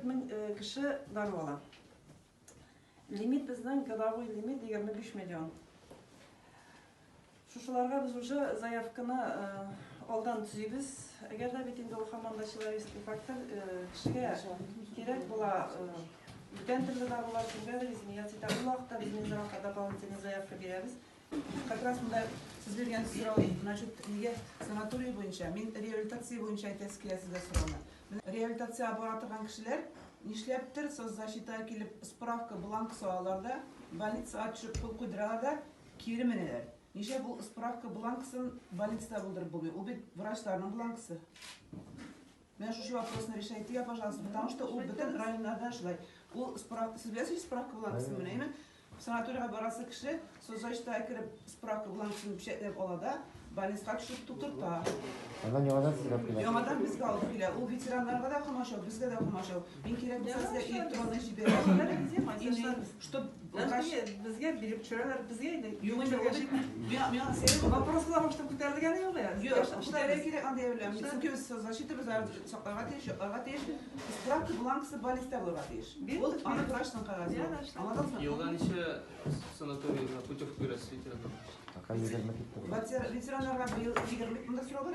40.000 кişi барып ала. Лимит біздің годовой лимит 23 миллион. Шушыларға біз уже заявканы алдан түзейбіз. Егер де бетінде ол команда человеческий фактор кішіге керек бола бүтен түрлі да болар, күнге изменяться. Бұл уақытта біз Минздравқа дополнительный заявка береміз. Как раз мында сіз берген сұрау, значит, неге санаторий бойынша, мен реабилитация бойынша айтасыз келесізді сұрауына. Реабилитация бара тұрған кішілер нешлептір, соцзащита келіп справка бланкысы аларда, больницаға түшіп қол қойдыраларда кері менелер. Неше бұл справка бланкысын больницада болдырып болмай, ол бет врачтарының бланкысы. Мен шушы вопросны решайте я, пожалуйста, потому что ол бүтін райондарда шлай. Ол справка, сіз білесіз справка бланкысын мінеймін? Санаторияға барасы кіші, соцзащита кіріп справка бланкысын пішетлеп алада, больницаға түшіп тұтырта. Анан яңадан сізге алып келеді. Яңадан бізге алып келеді. Ол ветеранларға да қымашау, бізге де қымашау. Мен керек болса сізге электронный жіберем. Чтоб бізге беріп жүрелер, бізге вопрос қыламын, чтобы көтерілген жоқ я. Құдайға керек андай білем. Çünkü соцзащита біз сақтарға тиеш, справка бланкысы больницада болуға тиеш. Ол аны врачтың қағазы. Елға неше санаторийға путевка бересіз ветерандар? Ветеранларға Ветеранларға биыл 20 мыңда сұрау бар.